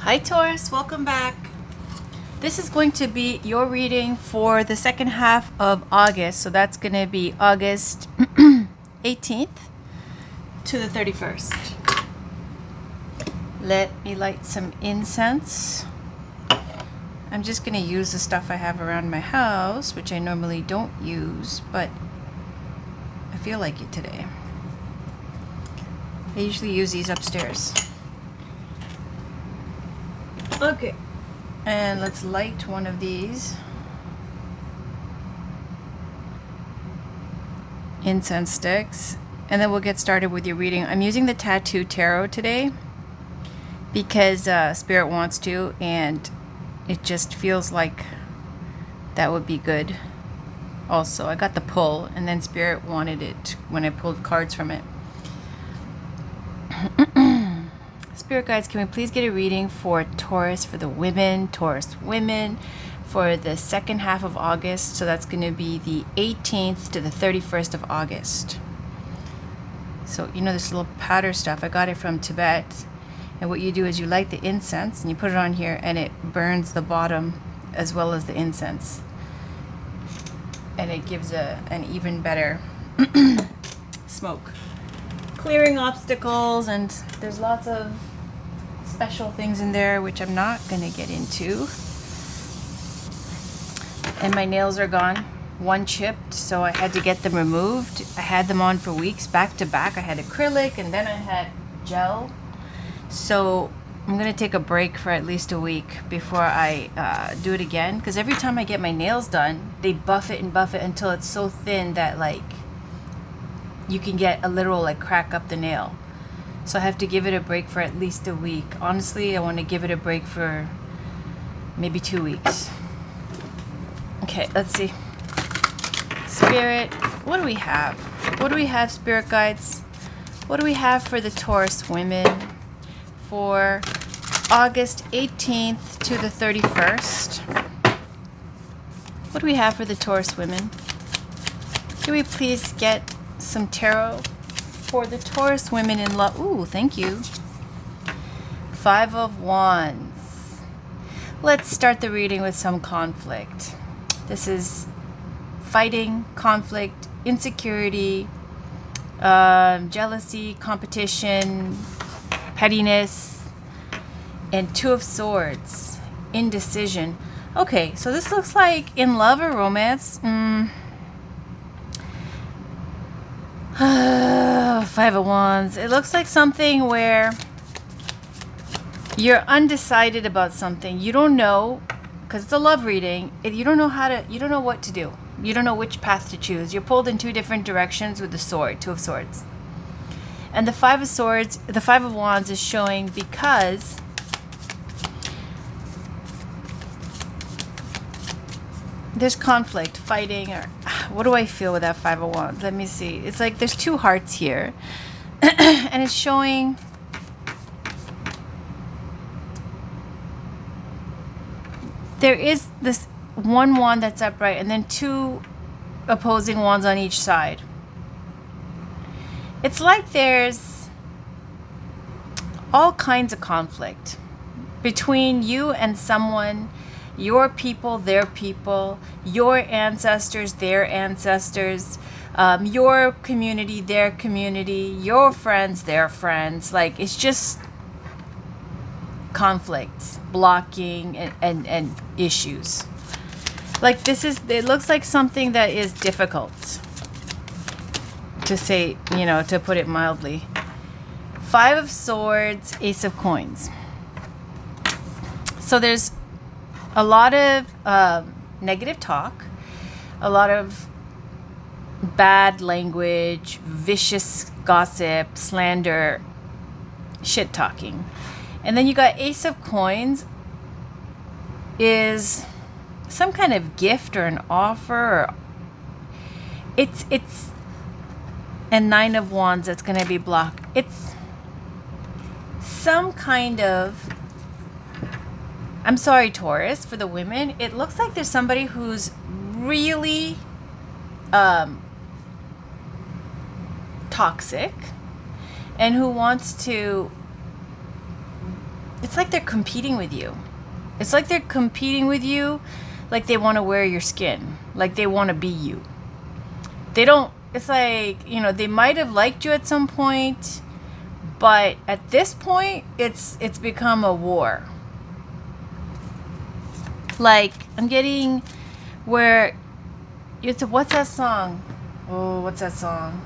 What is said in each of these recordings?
Hi Taurus, welcome back. This is going to be your reading for the second half of August. So that's going to be August 18th to the 31st. Let me light some incense. I'm just going to use the stuff I have around my house, which I normally don't use, but I feel like it today. I usually use these upstairs. Okay, and let's light one of these incense sticks, and then we'll get started with your reading. I'm using the Tattoo Tarot today because Spirit wants to, and it just feels like that would be good. Also, I got the pull, and then Spirit wanted it when I pulled cards from it. Spirit guides, can we please get a reading for Taurus, for the women, Taurus women, for the second half of August? So that's going to be the 18th to the 31st of August. So, you know, this little powder stuff, I got it from Tibet. And what you do is you light the incense and you put it on here, and it burns the bottom as well as the incense. And it gives an even better smoke. Clearing obstacles, and there's lots of special things in there which I'm not going to get into. And my nails are gone. One chipped, so I had to get them removed. I had them on for weeks back to back. I had acrylic and then I had gel. So I'm going to take a break for at least a week before I do it again, because every time I get my nails done, they buff it until it's so thin that like you can get a literal like crack up the nail. So I have to give it a break for at least a week. Honestly, I want to give it a break for maybe 2 weeks. Okay, let's see. Spirit, what do we have? What do we have, Spirit guides? What do we have for the Taurus women for August 18th to the 31st? What do we have for the Taurus women? Can we please get some tarot for the Taurus women in love? Ooh, thank you. 5 of Wands. Let's start the reading with some conflict. This is fighting, conflict, insecurity, jealousy, competition, pettiness, and 2 of Swords, indecision. Okay, so this looks like in love or romance. 5 of Wands. It looks like something where you're undecided about something. You don't know, because it's a love reading. You don't know what to do. You don't know which path to choose. You're pulled in 2 different directions with the sword, 2 of Swords. And the 5 of Swords, the 5 of Wands is showing because there's conflict, fighting, or what do I feel with that 5 of Wands? Let me see. It's like there's 2 hearts here. And it's showing there is this one wand that's upright and then 2 opposing wands on each side. It's like there's all kinds of conflict between you and someone. Your people, their people, your ancestors, their ancestors, your community, their community, your friends, their friends. Like, it's just conflicts, blocking, and issues. Like, it looks like something that is difficult, to say, to put it mildly. 5 of Swords, Ace of Coins. So there's a lot of negative talk, a lot of bad language, vicious gossip, slander, shit talking. And then you got Ace of Coins is some kind of gift or an offer, or it's and 9 of Wands that's going to be blocked. It's some kind of, I'm sorry, Taurus, for the women, it looks like there's somebody who's really toxic and who wants to it's like they're competing with you. It's like they're competing with you, like they want to wear your skin, like they want to be you. They don't, it's like, you know, they might have liked you at some point, but at this point, it's become a war. Like, I'm getting where it's, what's that song? Oh, what's that song?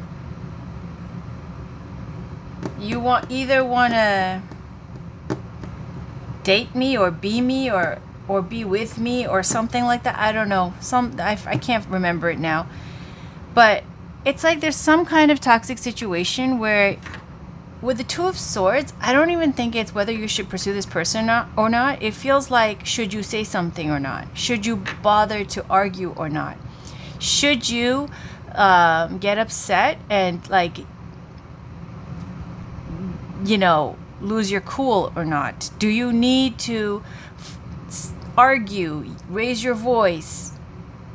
You either want to date me or be with me or something like that. I don't know. I can't remember it now. But it's like there's some kind of toxic situation where with the Two of Swords, I don't even think it's whether you should pursue this person or not. It feels like, should you say something or not? Should you bother to argue or not? Should you get upset and, like, you know, lose your cool or not? Do you need to argue, raise your voice,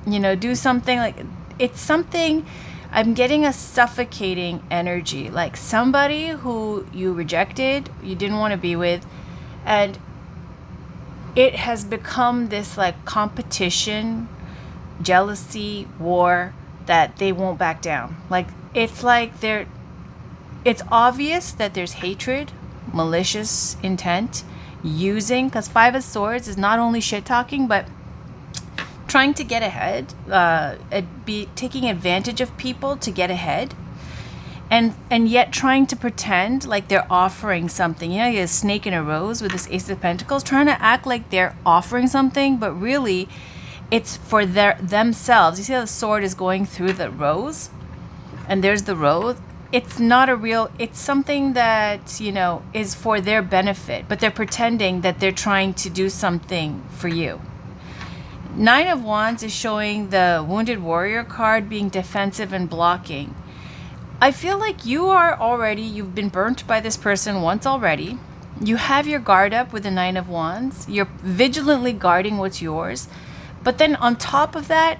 you know, do something? Like, it's something, I'm getting a suffocating energy, like somebody who you rejected, you didn't want to be with, and it has become this like competition, jealousy, war, that they won't back down. Like, it's like it's obvious that there's hatred, malicious intent, using, because Five of Swords is not only shit talking, but trying to get ahead, be taking advantage of people to get ahead, and yet trying to pretend like they're offering something. You know, you have a snake in a rose with this Ace of Pentacles, trying to act like they're offering something, but really it's for themselves. You see how the sword is going through the rose, and there's the rose. It's not a real, it's something that, you know, is for their benefit, but they're pretending that they're trying to do something for you. Nine of Wands is showing the Wounded Warrior card being defensive and blocking. I feel like you've been burnt by this person once already. You have your guard up with the Nine of Wands. You're vigilantly guarding what's yours. But then on top of that,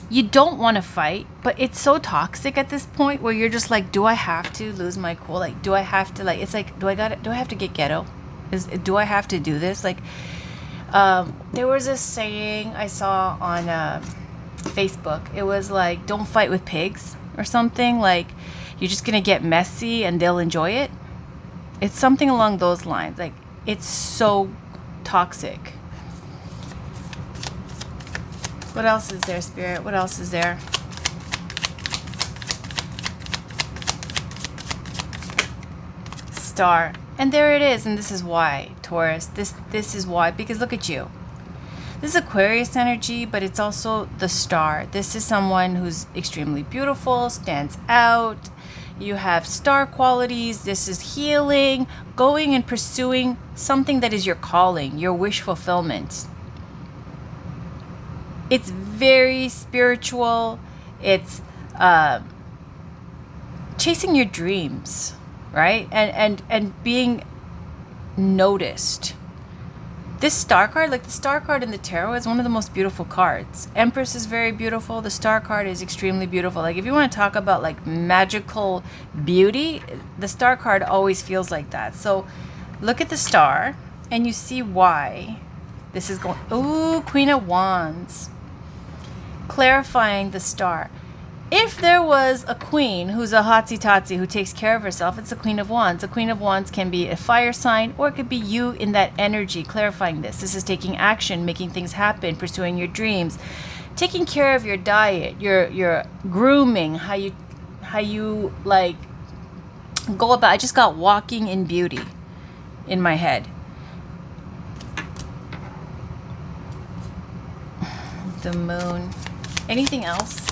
you don't want to fight, but it's so toxic at this point where you're just like, do I have to lose my cool? Like, do I have to, like, it's like, do I have to get ghetto? Do I have to do this? Like, there was a saying I saw on Facebook. It was like, don't fight with pigs or something. Like, you're just going to get messy and they'll enjoy it. It's something along those lines. Like, it's so toxic. What else is there, Spirit? What else is there? Star. And there it is. And this is why, Taurus. This is why. Because look at you. This is Aquarius energy, but it's also the star. This is someone who's extremely beautiful, stands out. You have star qualities. This is healing, going and pursuing something that is your calling, your wish fulfillment. It's very spiritual. It's chasing your dreams, right? And being noticed. This star card, like the star card in the tarot, is one of the most beautiful cards. Empress is very beautiful. The star card is extremely beautiful. Like, if you want to talk about like magical beauty, the star card always feels like that. So look at the star and you see why this is going. Ooh, Queen of Wands. Clarifying the star. If there was a queen who's a hotsy-totsy who takes care of herself, it's the Queen of Wands. The Queen of Wands can be a fire sign, or it could be you in that energy clarifying this. This is taking action, making things happen, pursuing your dreams, taking care of your diet, your grooming, how you like go about. I just got walking in beauty in my head. The moon. Anything else?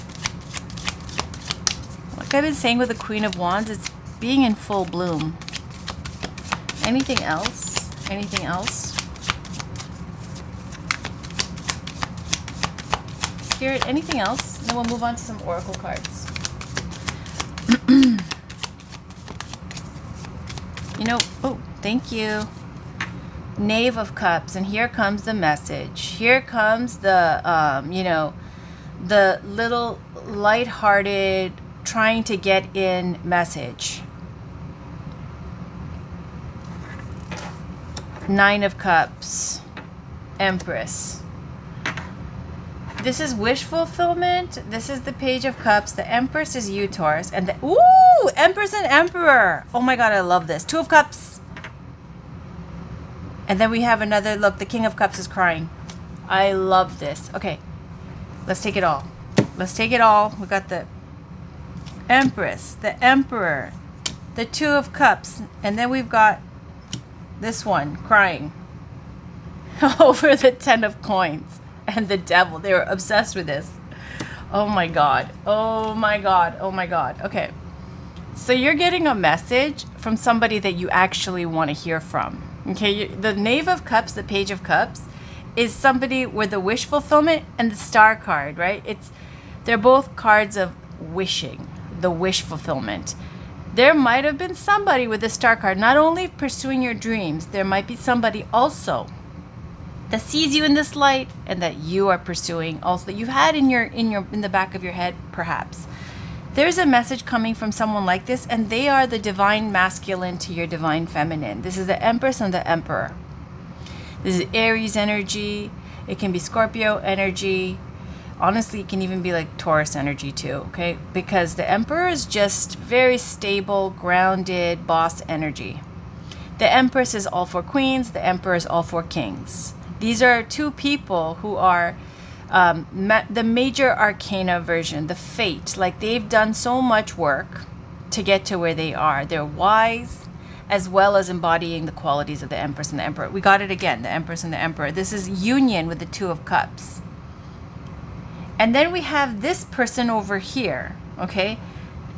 Like I've been saying with the Queen of Wands, it's being in full bloom. Anything else? Anything else? Spirit, anything else? Then we'll move on to some oracle cards. You know, oh, thank you. Knave of Cups, and here comes the message. Here comes the, you know, the little lighthearted, trying to get in message. Nine of Cups, Empress. This is wish fulfillment. This is the Page of Cups. The Empress is you, Taurus. And the, ooh, Empress and Emperor. Oh my God, I love this. Two of Cups. And then we have another, look, the King of Cups is crying. I love this. Okay, let's take it all. Let's take it all. We got the Empress, the Emperor, the Two of Cups, and then we've got this one crying over the Ten of Coins and the Devil. They were obsessed with this. Oh my God. Oh my God. Oh my God. Okay. So you're getting a message from somebody that you actually want to hear from. Okay. The Knave of Cups, the Page of Cups, is somebody with the wish fulfillment and the Star card, right? They're both cards of wishing, the wish fulfillment. There might have been somebody with the Star card not only pursuing your dreams, there might be somebody also that sees you in this light and that you are pursuing also, that you had in the back of your head, perhaps. There's a message coming from someone like this, and they are the divine masculine to your divine feminine. This is the Empress and the Emperor. This is Aries energy. It can be Scorpio energy. Honestly, it can even be like Taurus energy too, okay? Because the Emperor is just very stable, grounded, boss energy. The Empress is all for queens. The Emperor is all for kings. These are two people who are the major arcana version, the fate. Like, they've done so much work to get to where they are. They're wise, as well as embodying the qualities of the Empress and the Emperor. We got it again, the Empress and the Emperor. This is union with the Two of Cups. And then we have this person over here, okay?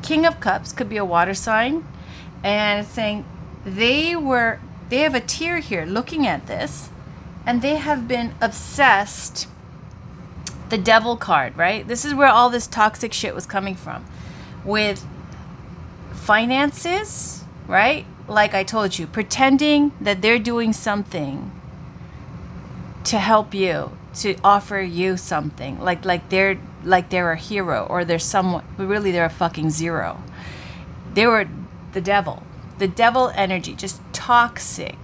King of Cups could be a water sign. And it's saying they have a tear here looking at this. And they have been obsessed. The Devil card, right? This is where all this toxic shit was coming from. With finances, right? Like I told you, pretending that they're doing something to help you, to offer you something. Like they're a hero, or they're someone, but really they're a fucking zero. They were the devil. The devil energy, just toxic.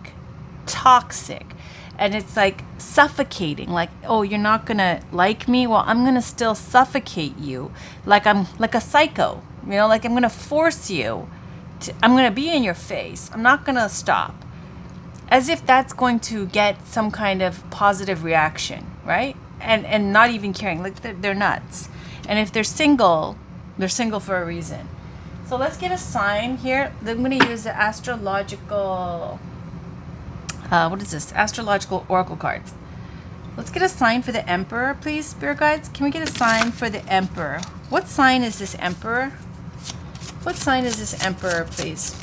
And it's like suffocating, like, oh, you're not gonna like me? Well, I'm gonna still suffocate you. Like I'm like a psycho, you know, like I'm gonna force you to, I'm gonna be in your face. I'm not gonna stop. As if that's going to get some kind of positive reaction, right? And not even caring, like they're nuts. And if they're single for a reason. So let's get a sign here. I'm gonna use the astrological, what is this? Astrological oracle cards. Let's get a sign for the Emperor, please, Spirit Guides. Can we get a sign for the Emperor? What sign is this Emperor? What sign is this Emperor, please?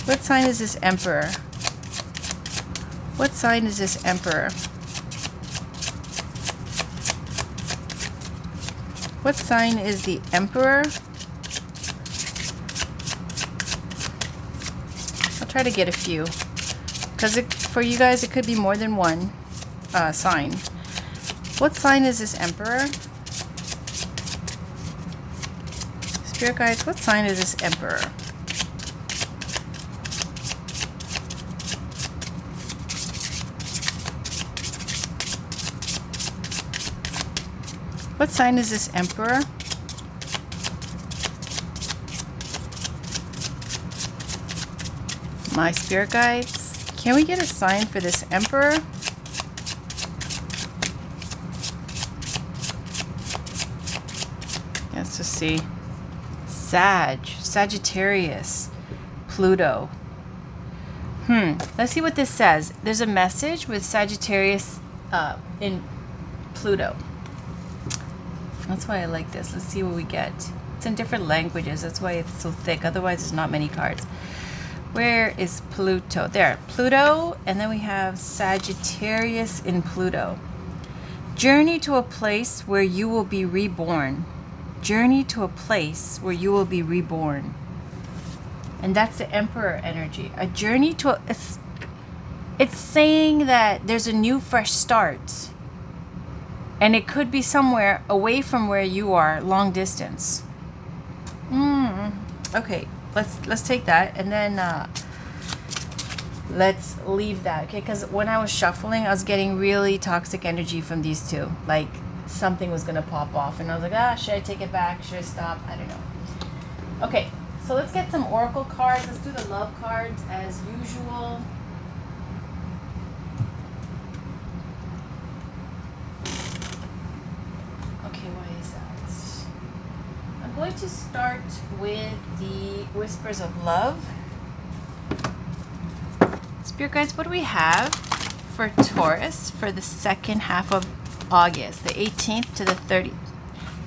What sign is this Emperor? What sign is this Emperor? What sign is the Emperor? I'll try to get a few. Because for you guys, it could be more than one sign. What sign is this Emperor? Spirit Guides, what sign is this Emperor? What sign is this Emperor? My Spirit Guides, can we get a sign for this Emperor? Let's just see. Sagittarius, Pluto. Let's see what this says. There's a message with Sagittarius in Pluto. That's why I like this. Let's see what we get. It's in different languages. That's why it's so thick. Otherwise, there's not many cards. Where is Pluto? There, Pluto, and then we have Sagittarius in Pluto. Journey to a place where you will be reborn. Journey to a place where you will be reborn. And that's the Emperor energy. A journey to it's saying that there's a new fresh start. And it could be somewhere away from where you are, long distance. Okay. Let's take that, and then let's leave that, okay? Because when I was shuffling, I was getting really toxic energy from these two. Like something was gonna pop off, and I was like, ah, should I take it back? Should I stop? I don't know. Okay, so let's get some oracle cards. Let's do the love cards as usual. Okay, why is that? I'm going to start with the Whispers of Love. Spirit guides, what do we have for Taurus for the second half of August, the 18th to the 30th?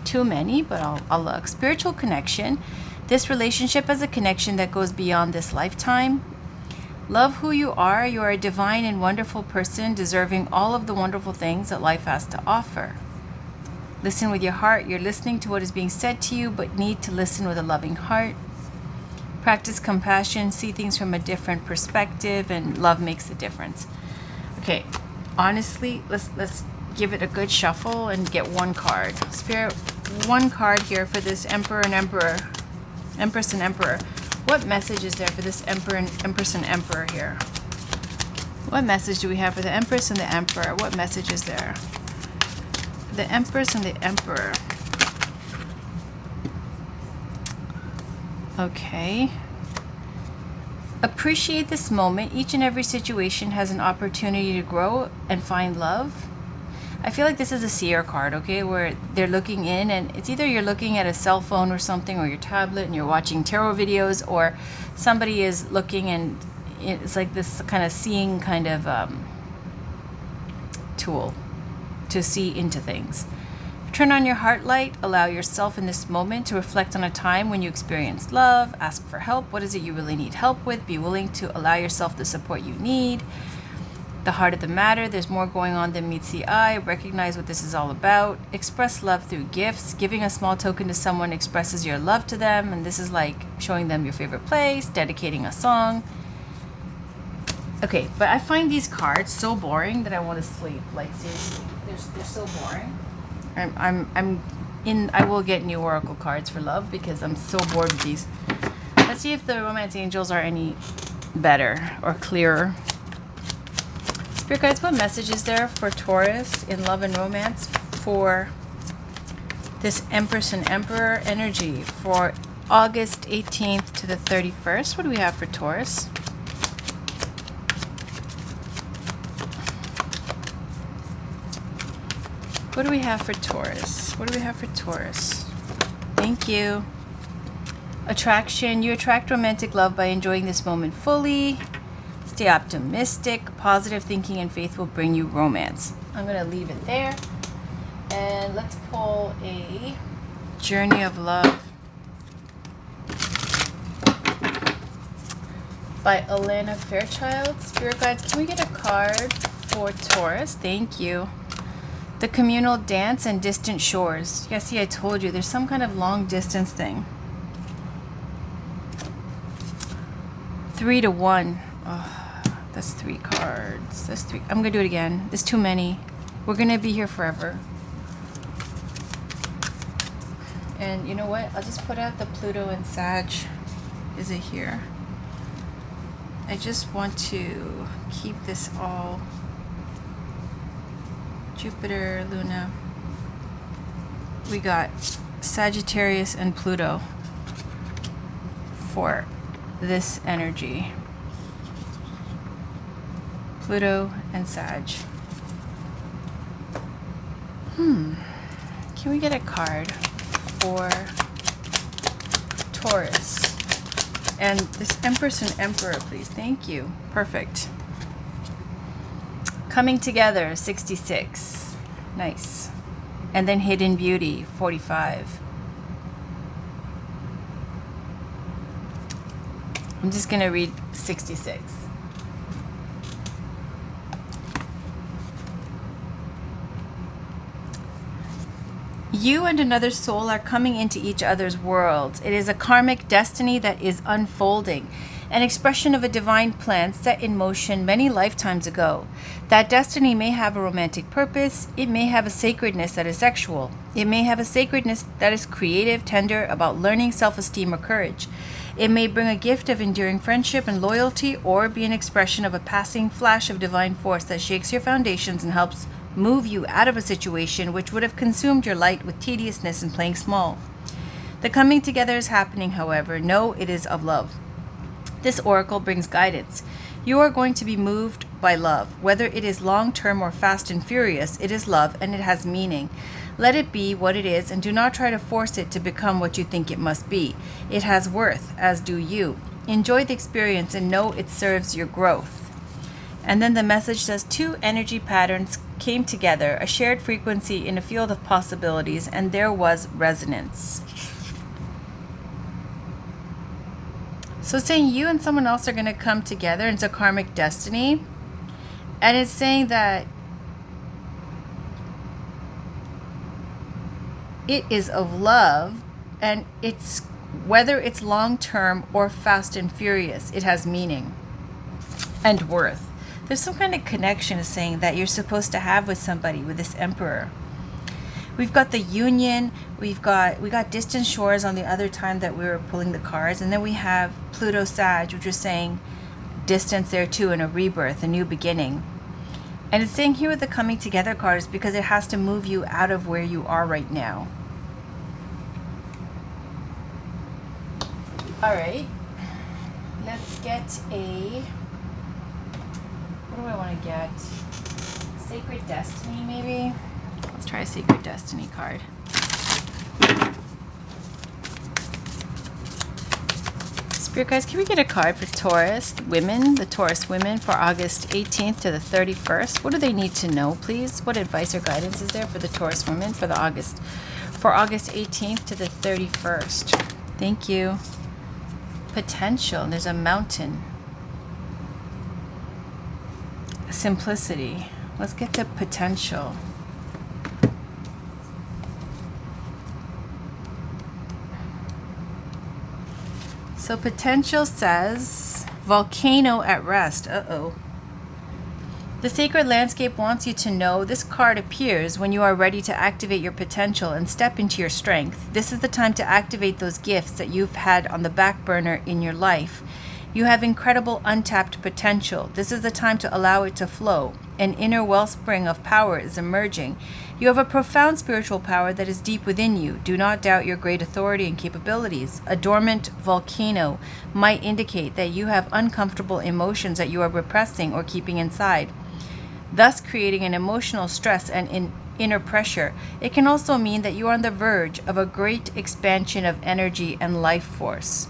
Too many, but I'll look. Spiritual connection. This relationship is a connection that goes beyond this lifetime. Love who you are. You are a divine and wonderful person, deserving all of the wonderful things that life has to offer. Listen with your heart. You're listening to what is being said to you, but need to listen with a loving heart. Practice compassion, see things from a different perspective, and love makes a difference. Okay, honestly, let's give it a good shuffle and get one card. Spirit, one card here for this Emperor and Emperor, Empress and Emperor. What message is there for this Empress and Emperor here? What message do we have for the Empress and the Emperor? What message is there? The Empress and the Emperor. Okay. Appreciate this moment. Each and every situation has an opportunity to grow and find love. I feel like this is a seer card, okay, where they're looking in, and it's either you're looking at a cell phone or something, or your tablet, and you're watching tarot videos, or somebody is looking, and it's like this kind of seeing kind of tool to see into things. Turn on your heart light. Allow yourself in this moment to reflect on a time when you experienced love. Ask for help. What is it you really need help with? Be willing to allow yourself the support you need. The heart of the matter. There's more going on than meets the eye. Recognize what this is all about. Express love through gifts. Giving a small token to someone expresses your love to them. And this is like showing them your favorite place, dedicating a song. Okay, but I find these cards so boring that I want to sleep. Like seriously, they're so boring. I will get new oracle cards for love because I'm so bored with these. Let's see if the romance angels are any better or clearer. Spirit guides, what message is there for Taurus in love and romance for this Empress and Emperor energy for August 18th to the 31st? What do we have for Taurus? What do we have for Taurus? What do we have for Taurus? Thank you. Attraction. You attract romantic love by enjoying this moment fully. Stay optimistic. Positive thinking and faith will bring you romance. I'm going to leave it there. And let's pull a Journey of Love by Alana Fairchild. Spirit guides, can we get a card for Taurus? Thank you. The communal dance and distant shores. Yeah, see, I told you, there's some kind of long distance thing. 3 to 1. Oh, that's 3 cards. That's 3. I'm going to do it again. There's too many. We're going to be here forever. And you know what? I'll just put out the Pluto and Sag. Is it here? I just want to keep this all... Jupiter, Luna. We got Sagittarius and Pluto for this energy. Pluto and Sag. Can we get a card for Taurus? And this Empress and Emperor, please. Thank you. Perfect. Coming Together, 66. Nice. And then Hidden Beauty, 45. I'm just going to read 66. You and another soul are coming into each other's worlds. It is a karmic destiny that is unfolding. an expression of a divine plan set in motion many lifetimes ago. That destiny may have a romantic purpose. It may have a sacredness that is sexual. It may have a sacredness that is creative, tender, about learning self-esteem or courage. It may bring a gift of enduring friendship and loyalty, or be an expression of a passing flash of divine force that shakes your foundations and helps move you out of a situation which would have consumed your light with tediousness and playing small. The coming together is happening, however. Know it is of love. This oracle brings guidance. You are going to be moved by love. Whether it is long-term or fast and furious, it is love and it has meaning. Let it be what it is and do not try to force it to become what you think it must be. It has worth, as do you. Enjoy the experience and know it serves your growth. And then the message says 2 energy patterns came together, a shared frequency in a field of possibilities, and there was resonance. So it's saying you and someone else are going to come together. It's a karmic destiny. And it's saying that it is of love, and it's whether it's long-term or fast and furious, it has meaning and worth. There's some kind of connection is saying that you're supposed to have with somebody, with this emperor. We've got the union, we got distant shores on the other time that we were pulling the cards, and then we have Pluto Sag, which is saying distance there too, and a rebirth, a new beginning. And it's saying here with the coming together card is because it has to move you out of where you are right now. All right, let's get a, what do I want to get? Sacred Destiny, maybe? Let's try a Sacred Destiny card. Spirit guys, can we get a card for Taurus women, the Taurus women for August 18th to the 31st? What do they need to know, please? What advice or guidance is there for the Taurus women for August 18th to the 31st? Thank you. Potential. There's a mountain. Simplicity. Let's get to potential. So potential says volcano at rest. Uh-oh. The sacred landscape wants you to know this card appears when you are ready to activate your potential and step into your strength. This is the time to activate those gifts that you've had on the back burner in your life. You have incredible untapped potential. This is the time to allow it to flow. An inner wellspring of power is emerging. You have a profound spiritual power that is deep within you. Do not doubt your great authority and capabilities. A dormant volcano might indicate that you have uncomfortable emotions that you are repressing or keeping inside, thus creating an emotional stress and inner pressure. It can also mean that you are on the verge of a great expansion of energy and life force.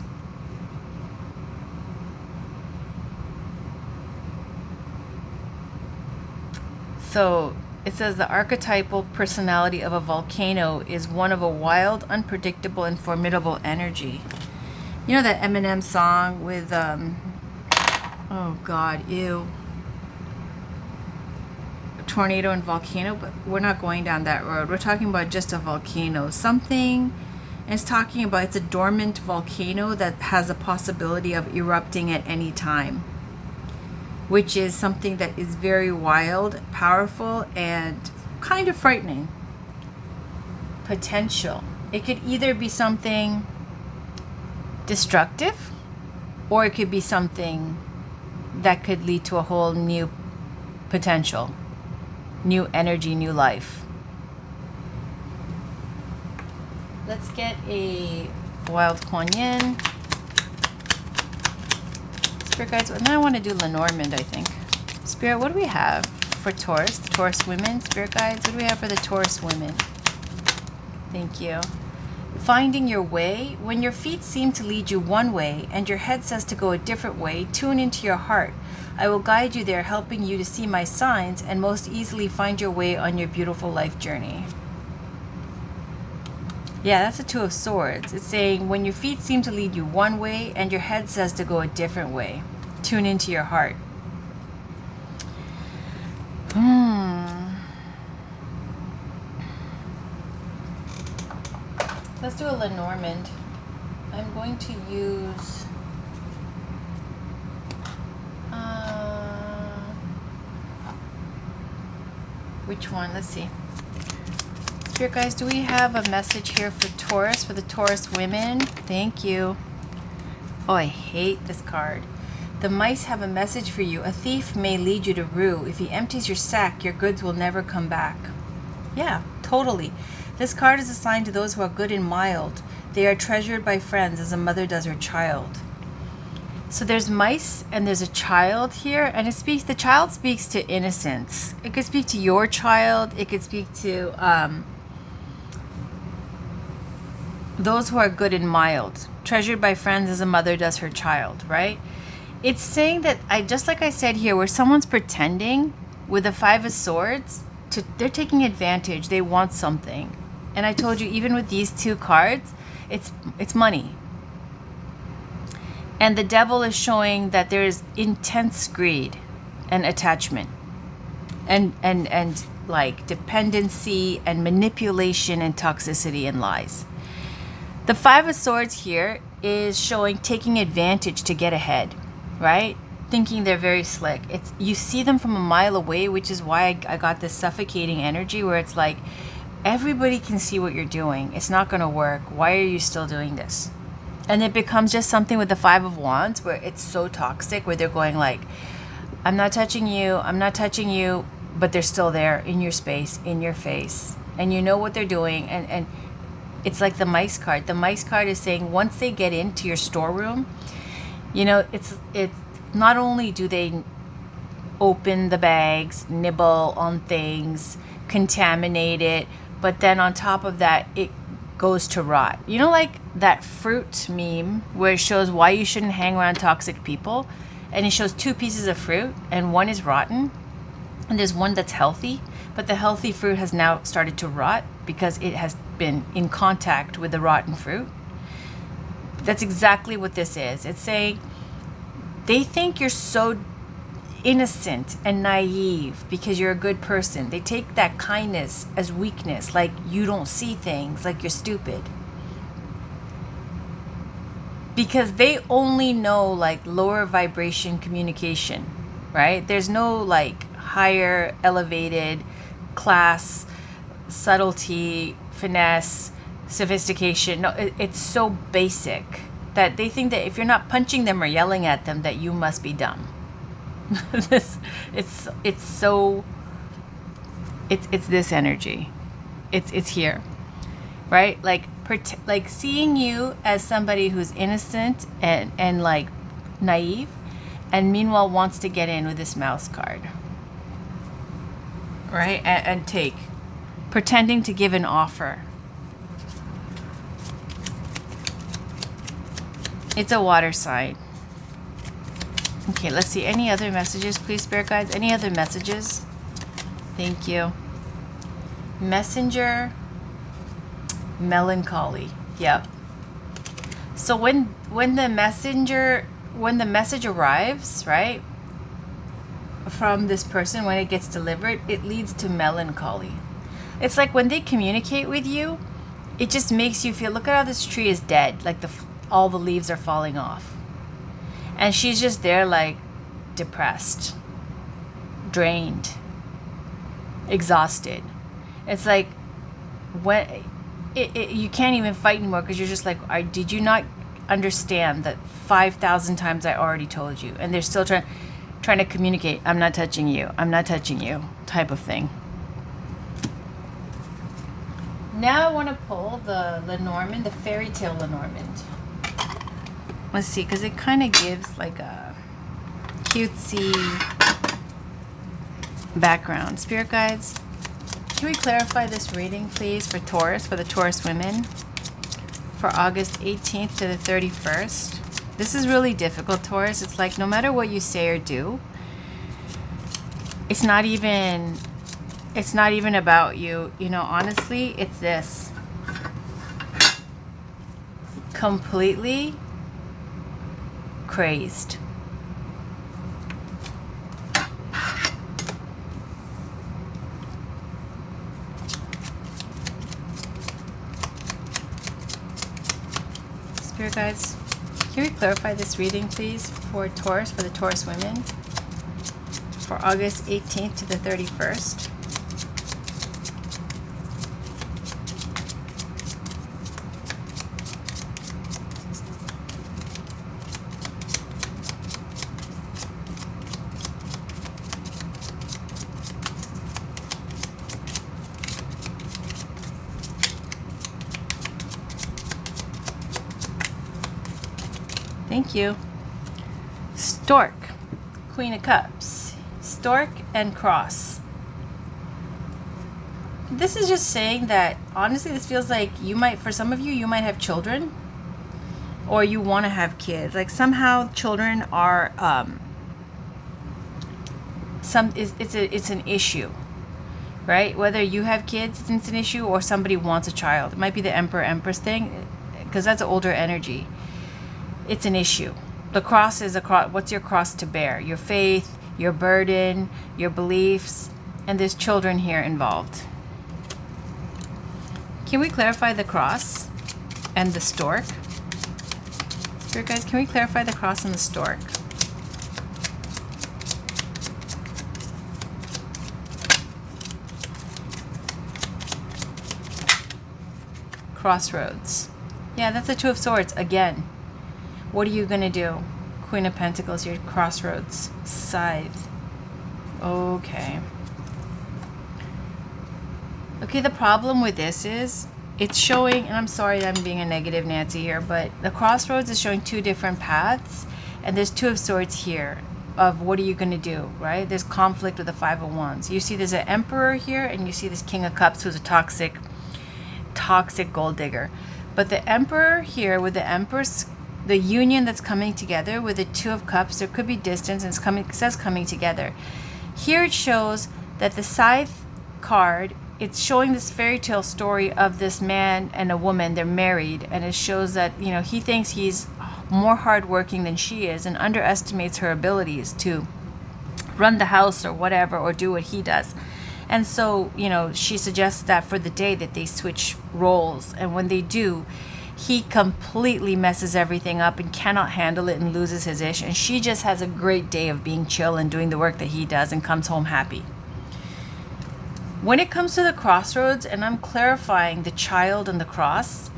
So it says the archetypal personality of a volcano is one of a wild, unpredictable, and formidable energy. You know that Eminem song with, oh God, ew. Tornado and volcano, but we're not going down that road. We're talking about just a volcano. Something, and it's talking about it's a dormant volcano that has a possibility of erupting at any time, which is something that is very wild, powerful, and kind of frightening. Potential. It could either be something destructive, or it could be something that could lead to a whole new potential, new energy, new life. Let's get a wild Kuan Yin. Spirit guides, and then I want to do Lenormand, I think. Spirit, what do we have for Taurus? The Taurus women, Spirit guides, what do we have for the Taurus women? Thank you. Finding your way. When your feet seem to lead you one way and your head says to go a different way, tune into your heart. I will guide you there, helping you to see my signs and most easily find your way on your beautiful life journey. Yeah, that's a Two of Swords. It's saying when your feet seem to lead you one way and your head says to go a different way, tune into your heart. Let's do a Lenormand. I'm going to use Which one? Let's see. Spirit guys, do we have a message here for Taurus, for the Taurus women? Thank you. Oh, I hate this card. The mice have a message for you. A thief may lead you to rue. If he empties your sack, your goods will never come back. Yeah, totally. This card is assigned to those who are good and mild. They are treasured by friends as a mother does her child. So there's mice and there's a child here, and it speaks. The child speaks to innocence. It could speak to your child. It could speak to those who are good and mild, treasured by friends as a mother does her child. Right? It's saying that just like I said here, where someone's pretending with the Five of Swords, they're taking advantage. They want something, and I told you even with these two cards, it's money. And the devil is showing that there is intense greed and attachment and like dependency and manipulation and toxicity and lies. The Five of Swords here is showing taking advantage to get ahead, right? Thinking they're very slick. You see them from a mile away, which is why I got this suffocating energy where it's like, everybody can see what you're doing. It's not going to work. Why are you still doing this? And it becomes just something with the Five of Wands where it's so toxic, where they're going like, I'm not touching you, but they're still there in your space, in your face. And you know what they're doing. And it's like the mice card. The mice card is saying once they get into your storeroom, you know, it's not only do they open the bags, nibble on things, contaminate it, but then on top of that, it goes to rot. You know, like that fruit meme where it shows why you shouldn't hang around toxic people, and it shows two pieces of fruit and one is rotten and there's one that's healthy, but the healthy fruit has now started to rot because it has been in contact with the rotten fruit. That's exactly what this is. It's saying they think you're so innocent and naive because you're a good person. They take that kindness as weakness, like you don't see things, like you're stupid. Because they only know like lower vibration communication, right? There's no like higher elevated class, subtlety, finesse, sophistication. No, it's so basic that they think that if you're not punching them or yelling at them, that you must be dumb. It's this energy. It's here, right? Like seeing you as somebody who's innocent and like naive, and meanwhile wants to get in with this mouse card, right? And take, pretending to give an offer. It's a water sign. Okay, let's see. Any other messages, please, Spirit Guides? Any other messages? Thank you. Messenger, melancholy. Yep. So when the message arrives, right, from this person, when it gets delivered, it leads to melancholy. It's like when they communicate with you, it just makes you feel, look at how this tree is dead, like all the leaves are falling off. And she's just there like depressed, drained, exhausted. It's like when you can't even fight anymore because you're just like, did you not understand that 5,000 times I already told you? And they're still trying to communicate, I'm not touching you, I'm not touching you, type of thing. Now I want to pull the Lenormand, the fairy tale Lenormand. Let's see, because it kind of gives like a cutesy background. Spirit Guides, can we clarify this reading, please, for Taurus, for the Taurus women, for August 18th to the 31st? This is really difficult, Taurus. It's like no matter what you say or do, it's not even about you. You know, honestly, it's this. Completely crazed. Spirit Guides, can we clarify this reading, please, for Taurus, for the Taurus women, for August 18th to the 31st? Thank you. Stork, Queen of Cups, Stork and Cross. This is just saying that, honestly, this feels like you might, for some of you, you might have children, or you want to have kids. Like somehow children are, it's an issue, right? Whether you have kids, it's an issue, or somebody wants a child. It might be the Emperor Empress thing, because that's older energy. It's an issue. The cross is a cross. What's your cross to bear? Your faith, your burden, your beliefs, and there's children here involved. Can we clarify the cross and the stork? Spirit guys, can we clarify the cross and the stork? Crossroads. Yeah, that's the Two of Swords again. What are you going to do? Queen of Pentacles, your crossroads. Scythe. Okay. Okay, the problem with this is it's showing, and I'm sorry I'm being a negative Nancy here, but the crossroads is showing two different paths, and there's Two of Swords here of what are you going to do, right? There's conflict with the Five of Wands. You see there's an Emperor here, and you see this King of Cups who's a toxic gold digger. But the Emperor here with the Empress, the union that's coming together with the Two of Cups, there could be distance, and it says coming together. Here it shows that the Scythe card, it's showing this fairy tale story of this man and a woman. They're married, and it shows that, you know, he thinks he's more hardworking than she is and underestimates her abilities to run the house or whatever, or do what he does. And so, you know, she suggests that for the day that they switch roles, and when they do, he completely messes everything up and cannot handle it and loses his ish, and she just has a great day of being chill and doing the work that he does and comes home happy. When it comes to the crossroads, and I'm clarifying the child and the cross,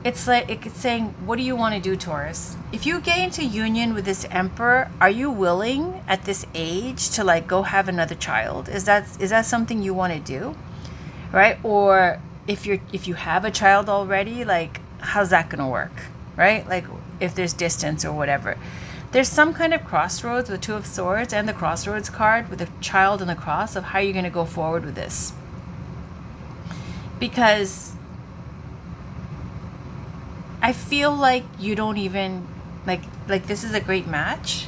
it's like it's saying, what do you want to do, Taurus? If you get into union with this Emperor, are you willing at this age to like go have another child? Is that something you want to do, right? Or if you have a child already, like how's that gonna work, right? Like if there's distance or whatever. There's some kind of crossroads with Two of Swords and the crossroads card with the child and the cross of how you're going to go forward with this. Because I feel like you don't even, like this is a great match.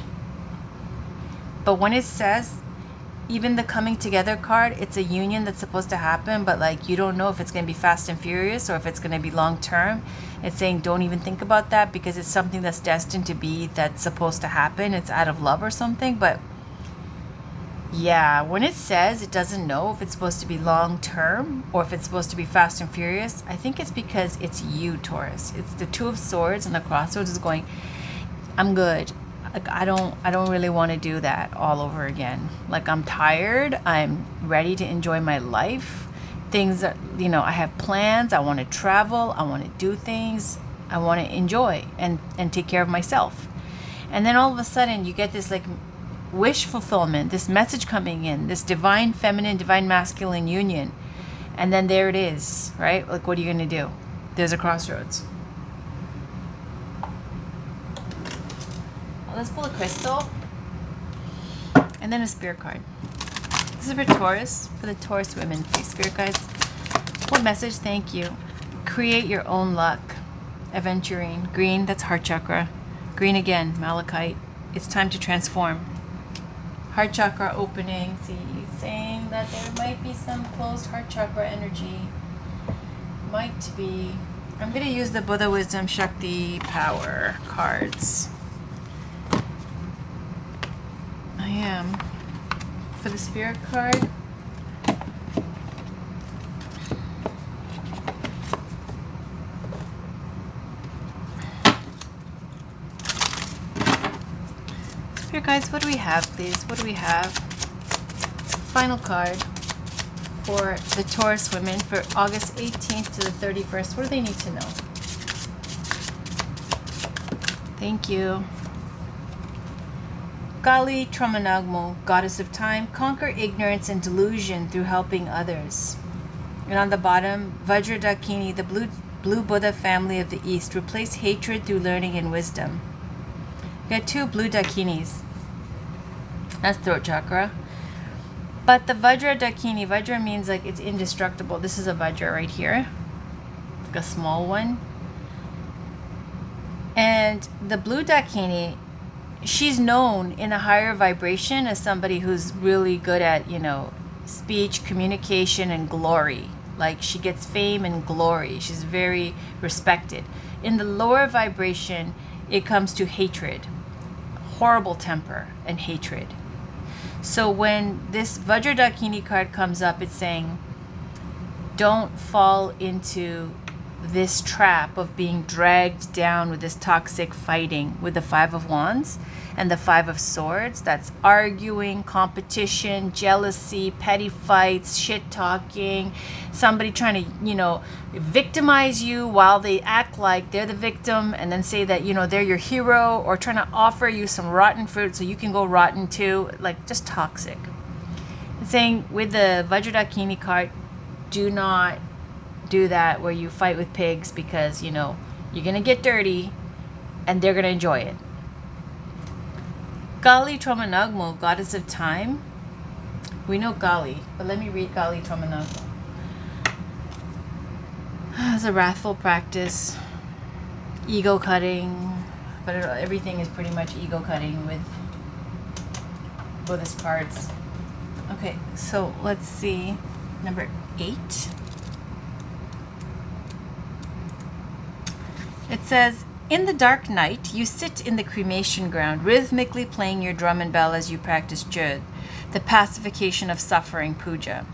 But when it says, even the coming together card, it's a union that's supposed to happen, but like you don't know if it's going to be fast and furious or if it's going to be long term. It's saying don't even think about that because it's something that's destined to be, that's supposed to happen. It's out of love or something. But yeah, when it says it doesn't know if it's supposed to be long term or if it's supposed to be fast and furious, I think it's because it's you, Taurus. It's the Two of Swords, and the crossroads is going, I'm good. Like I don't really want to do that all over again. Like I'm tired. I'm ready to enjoy my life. Things that, you know, I have plans. I want to travel. I want to do things. I want to enjoy and take care of myself. And then all of a sudden you get this like wish fulfillment, this message coming in, this divine feminine, divine masculine union. And then there it is, right? Like what are you going to do? There's a crossroads. Let's pull a crystal and then a spirit card. This is for Taurus, for the Taurus women. Please, spirit guides. What message? Thank you. Create your own luck. Aventurine. Green, that's heart chakra. Green again, malachite. It's time to transform. Heart chakra opening. See, saying that there might be some closed heart chakra energy. Might be. I'm going to use the Buddha Wisdom Shakti Power cards. I am. For the spirit card, spirit guides, what do we have, please? What do we have? Final card for the Taurus women for August 18th to the 31st. What do they need to know? Thank you. Kali Tramanagmo, goddess of time, conquer ignorance and delusion through helping others. And on the bottom, Vajradakini, the blue Buddha family of the East, replace hatred through learning and wisdom. Got 2 blue dakinis. That's throat chakra. But the Vajra dakini, Vajra means like it's indestructible. This is a Vajra right here. Like a small one. And the blue dakini, she's known in a higher vibration as somebody who's really good at, you know, speech, communication, and glory. Like she gets fame and glory. She's very respected. In the lower vibration, it comes to hatred, horrible temper, and hatred. So when this Vajradakini card comes up, it's saying, don't fall into this trap of being dragged down with this toxic fighting with the 5 of Wands and the 5 of Swords. That's arguing, competition, jealousy, petty fights, shit talking, somebody trying to, you know, victimize you while they act like they're the victim and then say that, you know, they're your hero, or trying to offer you some rotten fruit so you can go rotten too. Like, just toxic. It's saying with the Vajradakini card, do not do that where you fight with pigs, because, you know, you're gonna get dirty and they're gonna enjoy it. Kali Tromanagmo, goddess of time. We know Kali, but let me read Kali Tromanagmo. It's a wrathful practice, ego cutting, but everything is pretty much ego cutting with Buddhist cards. Okay, so let's see, number 8. It says, in the dark night, you sit in the cremation ground, rhythmically playing your drum and bell as you practice Jud, the pacification of suffering puja.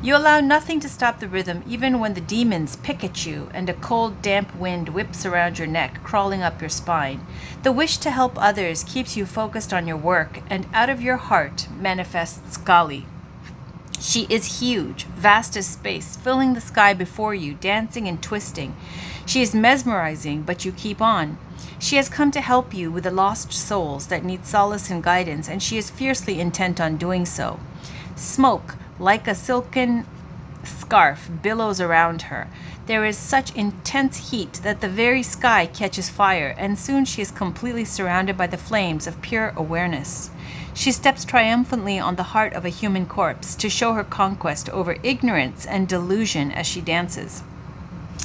You allow nothing to stop the rhythm, even when the demons pick at you and a cold, damp wind whips around your neck, crawling up your spine. The wish to help others keeps you focused on your work, and out of your heart manifests Kali. She is huge, vast as space, filling the sky before you, dancing and twisting. She is mesmerizing, but you keep on. She has come to help you with the lost souls that need solace and guidance, and she is fiercely intent on doing so. Smoke, like a silken scarf, billows around her. There is such intense heat that the very sky catches fire, and soon she is completely surrounded by the flames of pure awareness. She steps triumphantly on the heart of a human corpse to show her conquest over ignorance and delusion as she dances.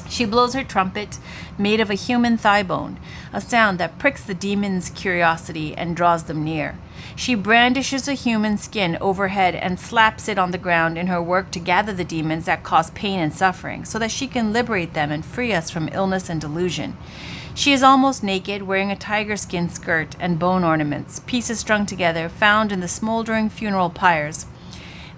She blows her trumpet, made of a human thigh bone, a sound that pricks the demon's curiosity and draws them near. She brandishes a human skin overhead and slaps it on the ground in her work to gather the demons that cause pain and suffering, so that she can liberate them and free us from illness and delusion. She is almost naked, wearing a tiger skin skirt and bone ornaments, pieces strung together, found in the smoldering funeral pyres.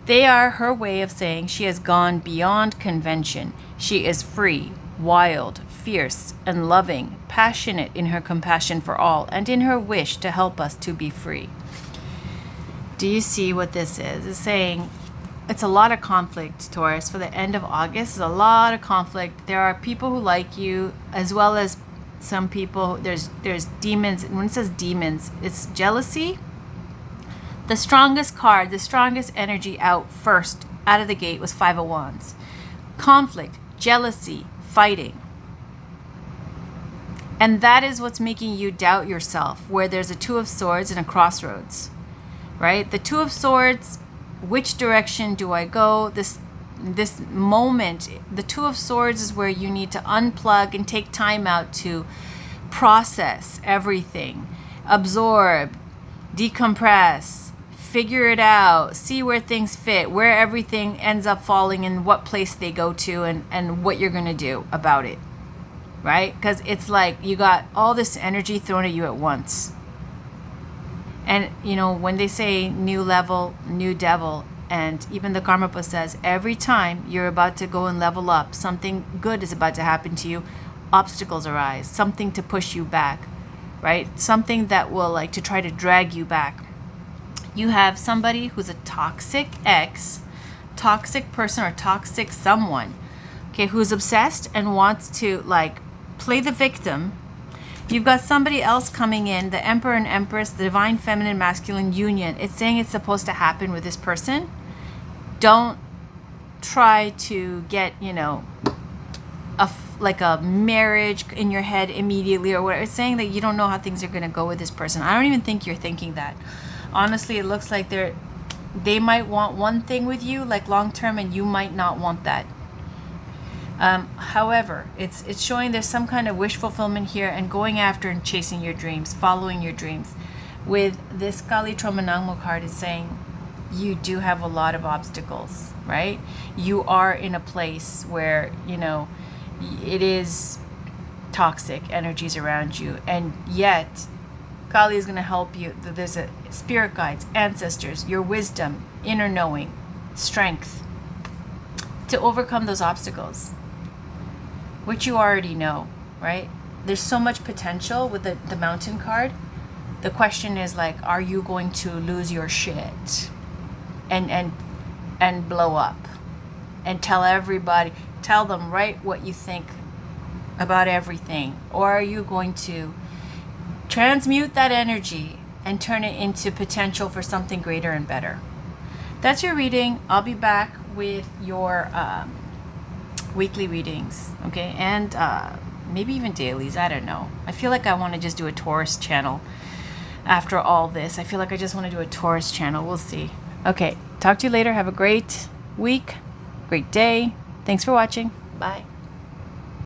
They are her way of saying she has gone beyond convention. She is free, wild, fierce, and loving, passionate in her compassion for all, and in her wish to help us to be free. Do you see what this is? It's saying it's a lot of conflict, Taurus. For the end of August, it's a lot of conflict. There are people who like you, as well as some people. There's demons. When it says demons, it's jealousy. The strongest card, the strongest energy out of the gate was 5 of Wands. Conflict, jealousy, fighting. And that is what's making you doubt yourself, where there's a 2 of Swords and a crossroads, right? The 2 of Swords, which direction do I go? This moment, the 2 of Swords is where you need to unplug and take time out to process everything, absorb, decompress, figure it out, see where things fit, where everything ends up falling and what place they go to, and what you're going to do about it, right? Because it's like you got all this energy thrown at you at once. And, you know, when they say new level, new devil, and even the Karmapa says every time you're about to go and level up, something good is about to happen to you, obstacles arise, something to push you back, right? Something that will like to try to drag you back. You have somebody who's a toxic ex, toxic person, or toxic someone, okay, who's obsessed and wants to like play the victim. You've got somebody else coming in, the Emperor and Empress, the divine feminine masculine union. It's saying it's supposed to happen with this person. Don't try to get, like a marriage in your head immediately or whatever. It's saying that you don't know how things are going to go with this person. I don't even think you're thinking that. Honestly, it looks like they might want one thing with you, like long term, and you might not want that. However, it's showing there's some kind of wish fulfillment here and going after and chasing your dreams, following your dreams. With this Kali Tromanangmo card is saying you do have a lot of obstacles, right? You are in a place where, you know, it is toxic energies around you, and yet Kali is going to help you. There's a spirit guides, ancestors, your wisdom, inner knowing, strength to overcome those obstacles, which you already know, right? There's so much potential with the mountain card. The question is like, are you going to lose your shit and blow up and tell them right what you think about everything, or are you going to transmute that energy and turn it into potential for something greater and better? That's your reading. I'll be back with your weekly readings, okay, and maybe even dailies. I don't know. I feel like I want to just do a Taurus channel after all this. I feel like I just want to do a Taurus channel. We'll see. Okay, talk to you later. Have a great week, great day. Thanks for watching. Bye.